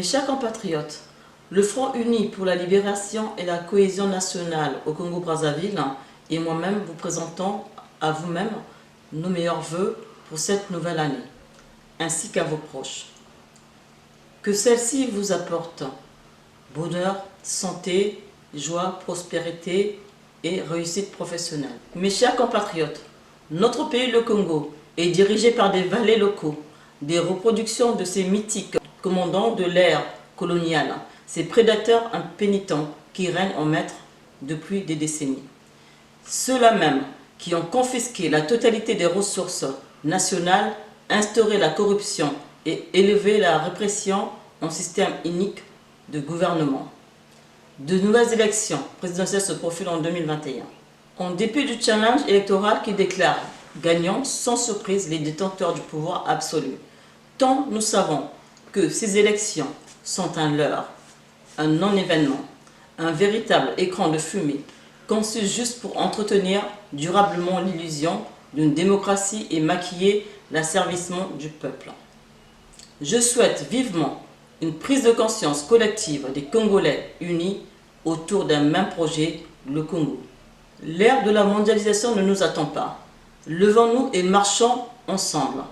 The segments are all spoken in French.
chers compatriotes, le Front uni pour la libération et la cohésion nationale au Congo-Brazzaville et moi-même vous présentons à vous-même nos meilleurs vœux pour cette nouvelle année, ainsi qu'à vos proches. Que celle-ci vous apporte bonheur, santé, joie, prospérité et réussite professionnelle. Mes chers compatriotes, notre pays, le Congo, est dirigé par des valets locaux, des reproductions de ces mythiques commandants de l'ère coloniale, ces prédateurs impénitents qui règnent en maître depuis des décennies. Ceux-là même qui ont confisqué la totalité des ressources nationales, instauré la corruption et élevé la répression en système unique de gouvernement. De nouvelles élections présidentielles se profilent en 2021. En dépit du challenge électoral qui déclare gagnant sans surprise les détenteurs du pouvoir absolu, tant nous savons que ces élections sont un leurre, un non-événement, un véritable écran de fumée conçu juste pour entretenir durablement l'illusion d'une démocratie et maquiller l'asservissement du peuple. Je souhaite vivement une prise de conscience collective des Congolais unis autour d'un même projet, le Congo. L'ère de la mondialisation ne nous attend pas. Levons-nous et marchons ensemble.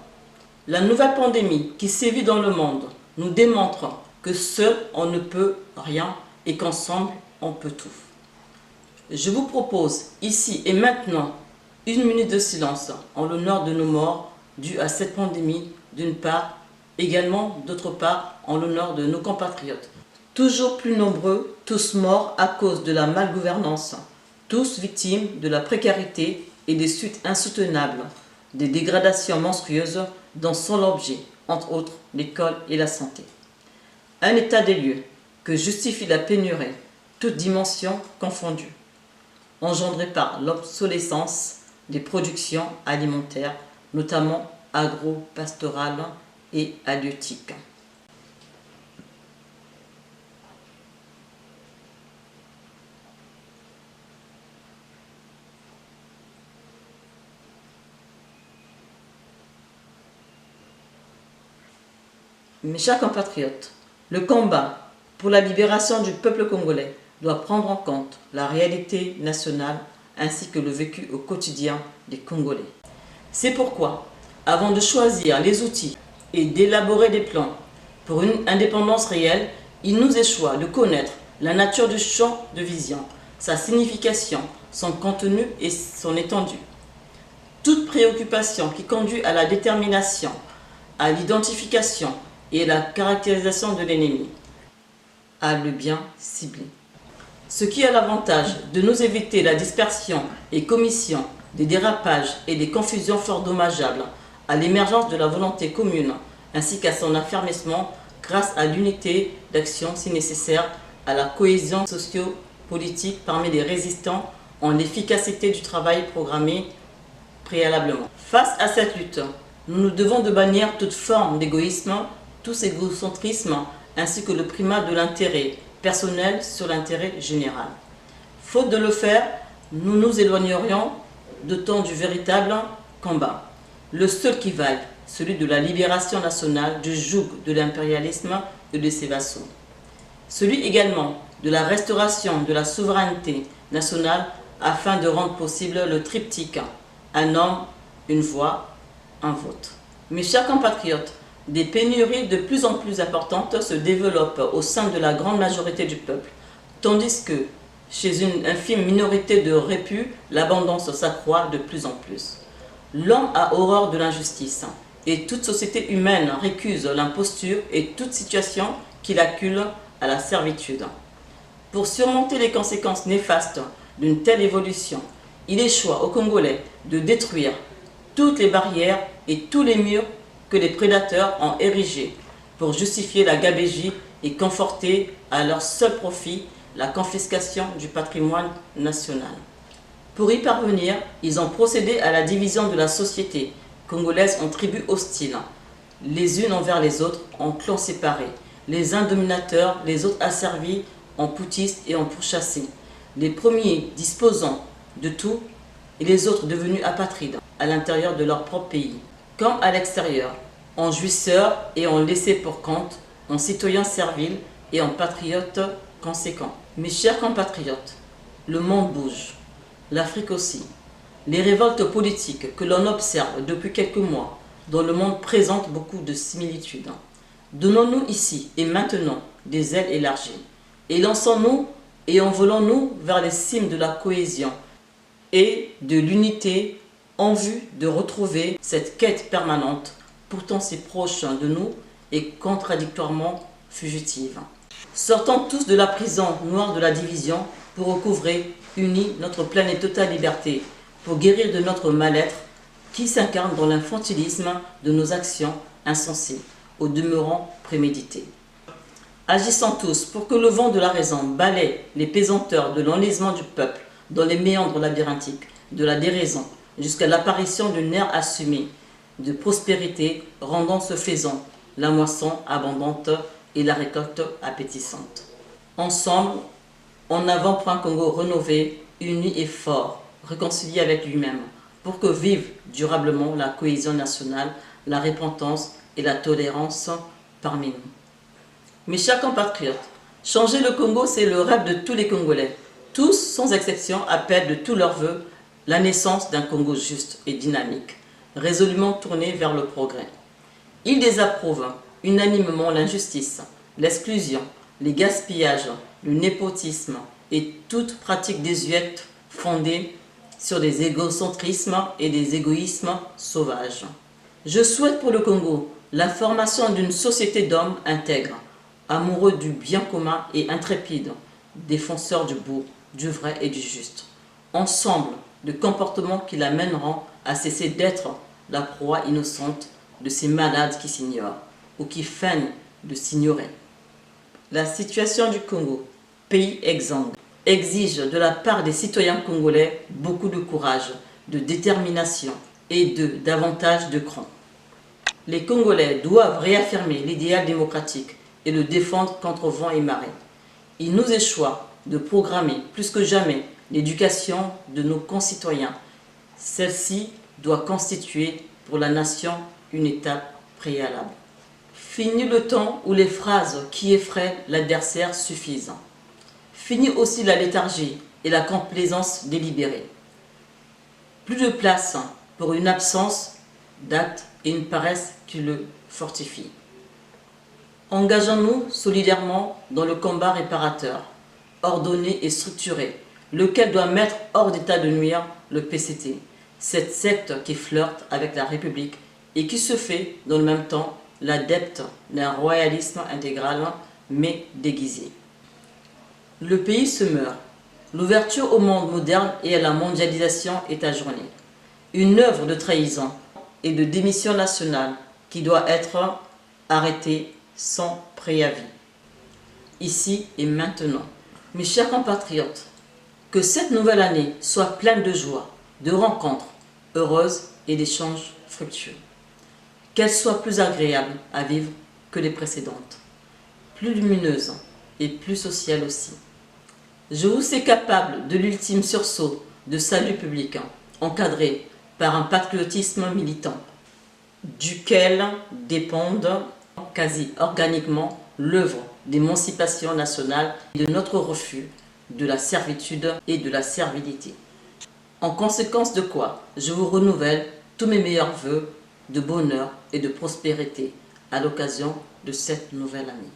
La nouvelle pandémie qui sévit dans le monde nous démontre que seul on ne peut rien et qu'ensemble on peut tout. Je vous propose ici et maintenant 1 minute de silence en l'honneur de nos morts dus à cette pandémie d'une part, également d'autre part en l'honneur de nos compatriotes. Toujours plus nombreux, tous morts à cause de la malgouvernance, tous victimes de la précarité et des suites insoutenables, des dégradations monstrueuses dont sont l'objet, entre autres, l'école et la santé. Un état des lieux que justifie la pénurie, toutes dimensions confondues, engendrée par l'obsolescence des productions alimentaires, notamment agro-pastorales et halieutiques. Mes chers compatriotes, le combat pour la libération du peuple congolais doit prendre en compte la réalité nationale ainsi que le vécu au quotidien des Congolais. C'est pourquoi, avant de choisir les outils et d'élaborer des plans pour une indépendance réelle, il nous échoit de connaître la nature du champ de vision, sa signification, son contenu et son étendue. Toute préoccupation qui conduit à la détermination, à l'identification et la caractérisation de l'ennemi, à le bien cibler. Ce qui a l'avantage de nous éviter la dispersion et commission des dérapages et des confusions fort dommageables à l'émergence de la volonté commune ainsi qu'à son affermissement grâce à l'unité d'action si nécessaire, à la cohésion socio-politique parmi les résistants en l'efficacité du travail programmé préalablement. Face à cette lutte, nous nous devons de bannir toute forme d'égoïsme, tout égocentrisme ainsi que le primat de l'intérêt personnel sur l'intérêt général. Faute de le faire, nous nous éloignerions d'autant du véritable combat, le seul qui vaille, celui de la libération nationale du joug de l'impérialisme et de ses vassaux. Celui également de la restauration de la souveraineté nationale afin de rendre possible le triptyque, un homme, une voix, un vote. Mes chers compatriotes, des pénuries de plus en plus importantes se développent au sein de la grande majorité du peuple, tandis que chez une infime minorité de répus, l'abondance s'accroît de plus en plus. L'homme a horreur de l'injustice, et toute société humaine récuse l'imposture et toute situation qui l'accule à la servitude. Pour surmonter les conséquences néfastes d'une telle évolution, il échoit aux Congolais de détruire toutes les barrières et tous les murs que les prédateurs ont érigés pour justifier la gabegie et conforter à leur seul profit la confiscation du patrimoine national. Pour y parvenir, ils ont procédé à la division de la société congolaise en tribus hostiles, les unes envers les autres en clans séparés, les uns dominateurs, les autres asservis en poutistes et en pourchassés, les premiers disposant de tout et les autres devenus apatrides à l'intérieur de leur propre pays, comme à l'extérieur, en jouisseurs et en laissés pour compte, en citoyen servile et en patriote conséquent. Mes chers compatriotes, le monde bouge, l'Afrique aussi. Les révoltes politiques que l'on observe depuis quelques mois dans le monde présentent beaucoup de similitudes. Donnons-nous ici et maintenant des ailes élargies et lançons-nous et envolons-nous vers les cimes de la cohésion et de l'unité en vue de retrouver cette quête permanente, pourtant si proche de nous et contradictoirement fugitive. Sortons tous de la prison noire de la division pour recouvrer, unis, notre pleine et totale liberté, pour guérir de notre mal-être qui s'incarne dans l'infantilisme de nos actions insensées, au demeurant préméditées. Agissons tous pour que le vent de la raison balaie les pesanteurs de l'enlisement du peuple dans les méandres labyrinthiques de la déraison, jusqu'à l'apparition d'une ère assumée de prospérité, rendant ce faisant la moisson abondante et la récolte appétissante. Ensemble, en avant pour un Congo rénové, uni et fort, réconcilié avec lui-même, pour que vive durablement la cohésion nationale, la repentance et la tolérance parmi nous. Mes chers compatriotes, changer le Congo, c'est le rêve de tous les Congolais. Tous, sans exception, appellent de tous leurs vœux la naissance d'un Congo juste et dynamique, résolument tourné vers le progrès. Ils désapprouvent unanimement l'injustice, l'exclusion, les gaspillages, le népotisme et toute pratique désuète fondée sur des égocentrismes et des égoïsmes sauvages. Je souhaite pour le Congo la formation d'une société d'hommes intègres, amoureux du bien commun et intrépides, défenseurs du beau, du vrai et du juste. Ensemble, de comportements qui l'amèneront à cesser d'être la proie innocente de ces malades qui s'ignorent ou qui feignent de s'ignorer. La situation du Congo, pays exsangue, exige de la part des citoyens congolais beaucoup de courage, de détermination et davantage de cran. Les Congolais doivent réaffirmer l'idéal démocratique et le défendre contre vent et marée. Il nous échoit de programmer plus que jamais l'éducation de nos concitoyens. Celle-ci doit constituer pour la nation une étape préalable. Fini le temps où les phrases qui effraient l'adversaire suffisent. Fini aussi la léthargie et la complaisance délibérée. Plus de place pour une absence d'acte et une paresse qui le fortifie. Engageons-nous solidairement dans le combat réparateur, ordonné et structuré, lequel doit mettre hors d'état de nuire le PCT, cette secte qui flirte avec la République et qui se fait dans le même temps l'adepte d'un royalisme intégral mais déguisé. Le pays se meurt. L'ouverture au monde moderne et à la mondialisation est ajournée. Une œuvre de trahison et de démission nationale qui doit être arrêtée sans préavis. Ici et maintenant. Mes chers compatriotes, que cette nouvelle année soit pleine de joie, de rencontres heureuses et d'échanges fructueux. Qu'elle soit plus agréable à vivre que les précédentes, plus lumineuse et plus sociale aussi. Je vous sais capable de l'ultime sursaut de salut public, encadré par un patriotisme militant, duquel dépendent quasi organiquement l'œuvre d'émancipation nationale et de notre refus de la servitude et de la servilité. En conséquence de quoi, je vous renouvelle tous mes meilleurs vœux de bonheur et de prospérité à l'occasion de cette nouvelle année.